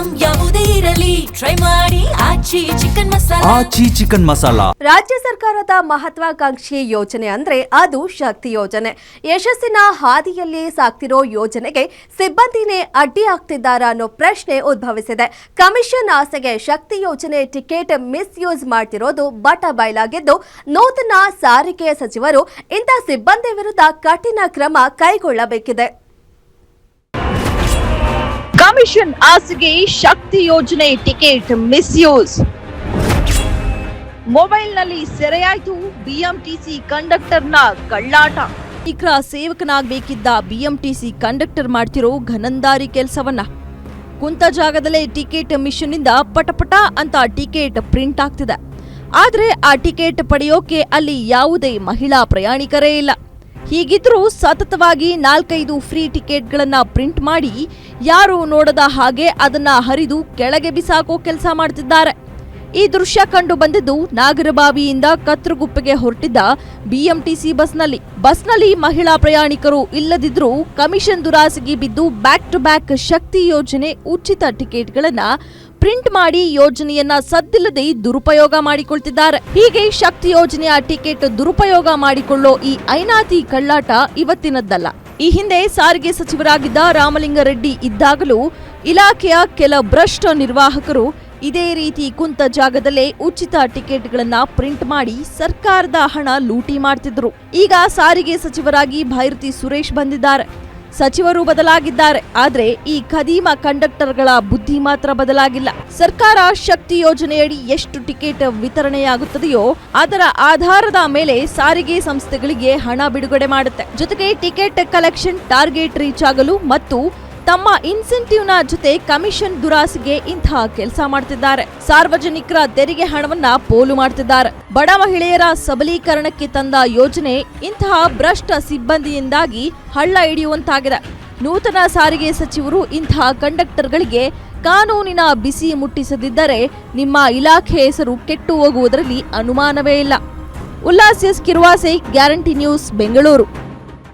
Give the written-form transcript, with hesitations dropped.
Item ಯಾವುದೇ ಇರಲಿ try ಮಾಡಿ ಆಚಿ ಚಿಕನ್ ಮಸಾಲಾ. ರಾಜ್ಯ ಸರ್ಕಾರದ ಮಹತ್ವಾಕಾಂಕ್ಷಿ ಯೋಜನೆ ಅಂದ್ರೆ ಅದು ಶಕ್ತಿ ಯೋಜನೆ. ಯಶಸ್ಸಿನ ಹಾದಿಯಲ್ಲಿ ಸಾಗ್ತಿರೋ ಯೋಜನೆಗೆ ಸಿಬ್ಬಂದಿನೇ ಅಡ್ಡಿ ಆಗ್ತಿದ್ದಾರಾ ಅನ್ನೋ ಪ್ರಶ್ನೆ ಉದ್ಭವಿಸಿದೆ. ಕಮಿಷನ್ ಆಸೆಗೆ ಶಕ್ತಿ ಯೋಜನೆ ಟಿಕೆಟ್ ಮಿಸ್ಯೂಸ್ ಮಾಡ್ತಿರೋದು ಬಟ ಬಯಲಾಗಿದ್ದು, ನೂತನ ಸಾರಿಗೆ ಸಚಿವರು ಇಂಥ ಸಿಬ್ಬಂದಿ ವಿರುದ್ಧ ಕಠಿಣ ಕ್ರಮ ಕೈಗೊಳ್ಳಬೇಕಿದೆ. ಕಮಿಷನ್ ಆಸೆಗೆ ಶಕ್ತಿ ಯೋಜನೆ ಟಿಕೆಟ್ ಮಿಸ್ಯೂಸ್. ಮೊಬೈಲ್ನಲ್ಲಿ ಸೆರೆಯಾಯಿತು ಬಿಎಂಟಿಸಿ ಕಂಡಕ್ಟರ್ನ ಕಳ್ಳಾಟ. ಶೀಘ್ರ ಸೇವಕನಾಗಬೇಕಿದ್ದ ಬಿಎಂಟಿಸಿ ಕಂಡಕ್ಟರ್ ಮಾಡ್ತಿರೋ ಘನಂದಾರಿ ಕೆಲಸವನ್ನ. ಕುಂತ ಜಾಗದಲ್ಲೇ ಟಿಕೆಟ್ ಮಿಷನ್ನಿಂದ ಪಟಪಟ ಅಂತ ಟಿಕೆಟ್ ಪ್ರಿಂಟ್ ಆಗ್ತಿದೆ. ಆದರೆ ಆ ಟಿಕೆಟ್ ಪಡೆಯೋಕೆ ಅಲ್ಲಿ ಯಾವುದೇ ಮಹಿಳಾ ಪ್ರಯಾಣಿಕರೇ ಇಲ್ಲ. ಹೀಗಿದ್ರೂ ಸತತವಾಗಿ 4-5 ಫ್ರೀ ಟಿಕೆಟ್ಗಳನ್ನ ಪ್ರಿಂಟ್ ಮಾಡಿ ಯಾರು ನೋಡದ ಹಾಗೆ ಅದನ್ನ ಹರಿದು ಕೆಳಗೆ ಬಿಸಾಕೋ ಕೆಲಸ ಮಾಡ್ತಿದ್ದಾರೆ. ಈ ದೃಶ್ಯ ಕಂಡು ಬಂದಿದ್ದು ನಾಗರಬಾವಿಯಿಂದ ಕತ್ರಗುಪ್ಪೆಗೆ ಹೊರಟಿದ್ದ ಬಿಎಂಟಿಸಿ ಬಸ್ನಲ್ಲಿ ಮಹಿಳಾ ಪ್ರಯಾಣಿಕರು ಇಲ್ಲದಿದ್ರೂ ಕಮಿಷನ್ ದುರಾಸೆಗೆ ಬಿದ್ದು ಬ್ಯಾಕ್ ಟು ಬ್ಯಾಕ್ ಶಕ್ತಿ ಯೋಜನೆ ಉಚಿತ ಟಿಕೆಟ್ಗಳನ್ನ ಪ್ರಿಂಟ್ ಮಾಡಿ ಯೋಜನೆಯನ್ನ ಸದ್ದಿಲ್ಲದೆ ದುರುಪಯೋಗ ಮಾಡಿಕೊಳ್ತಿದ್ದಾರೆ. ಹೀಗೆ ಶಕ್ತಿ ಯೋಜನೆಯ ಟಿಕೆಟ್ ದುರುಪಯೋಗ ಮಾಡಿಕೊಳ್ಳೋ ಈ ಐನಾತಿ ಕಳ್ಳಾಟ ಇವತ್ತಿನದ್ದಲ್ಲ. ಈ ಹಿಂದೆ ಸಾರಿಗೆ ಸಚಿವರಾಗಿದ್ದ ರಾಮಲಿಂಗಾರೆಡ್ಡಿ ಇದ್ದಾಗಲೂ ಇಲಾಖೆಯ ಕೆಲ ಭ್ರಷ್ಟ ನಿರ್ವಾಹಕರು ಇದೇ ರೀತಿ ಕುಂತ ಜಾಗದಲ್ಲೇ ಉಚಿತ ಟಿಕೆಟ್ಗಳನ್ನ ಪ್ರಿಂಟ್ ಮಾಡಿ ಸರ್ಕಾರದ ಹಣ ಲೂಟಿ ಮಾಡ್ತಿದ್ರು. ಈಗ ಸಾರಿಗೆ ಸಚಿವರಾಗಿ ಭೈರತಿ ಸುರೇಶ್ ಬಂದಿದ್ದಾರೆ. ಸಚಿವರು ಬದಲಾಗಿದ್ದಾರೆ, ಆದ್ರೆ ಈ ಖದೀಮ ಕಂಡಕ್ಟರ್ಗಳ ಬುದ್ಧಿ ಮಾತ್ರ ಬದಲಾಗಿಲ್ಲ. ಸರ್ಕಾರ ಶಕ್ತಿ ಯೋಜನೆಯಡಿ ಎಷ್ಟು ಟಿಕೆಟ್ ವಿತರಣೆಯಾಗುತ್ತದೆಯೋ ಅದರ ಆಧಾರದ ಮೇಲೆ ಸಾರಿಗೆ ಸಂಸ್ಥೆಗಳಿಗೆ ಹಣ ಬಿಡುಗಡೆ ಮಾಡುತ್ತೆ. ಜೊತೆಗೆ ಟಿಕೆಟ್ ಕಲೆಕ್ಷನ್ ಟಾರ್ಗೆಟ್ ರೀಚ್ ಆಗಲು ಮತ್ತು ತಮ್ಮ ಇನ್ಸೆಂಟಿವ್ನ ಜೊತೆ ಕಮಿಷನ್ ದುರಾಸೆಗೆ ಇಂತಹ ಕೆಲಸ ಮಾಡ್ತಿದ್ದಾರೆ. ಸಾರ್ವಜನಿಕರ ತೆರಿಗೆ ಹಣವನ್ನ ಪೋಲು ಮಾಡ್ತಿದ್ದಾರೆ. ಬಡ ಮಹಿಳೆಯರ ಸಬಲೀಕರಣಕ್ಕೆ ತಂದ ಯೋಜನೆ ಇಂತಹ ಭ್ರಷ್ಟ ಸಿಬ್ಬಂದಿಯಿಂದಾಗಿ ಹಳ್ಳ ಹಿಡಿಯುವಂತಾಗಿದೆ. ನೂತನ ಸಾರಿಗೆ ಸಚಿವರು ಇಂತಹ ಕಂಡಕ್ಟರ್ಗಳಿಗೆ ಕಾನೂನಿನ ಬಿಸಿ ಮುಟ್ಟಿಸದಿದ್ದರೆ ನಿಮ್ಮ ಇಲಾಖೆ ಹೆಸರು ಕೆಟ್ಟು ಹೋಗುವುದರಲ್ಲಿ ಅನುಮಾನವೇ ಇಲ್ಲ. Ullas S Kirvase, Guarantee News, Bengaluru.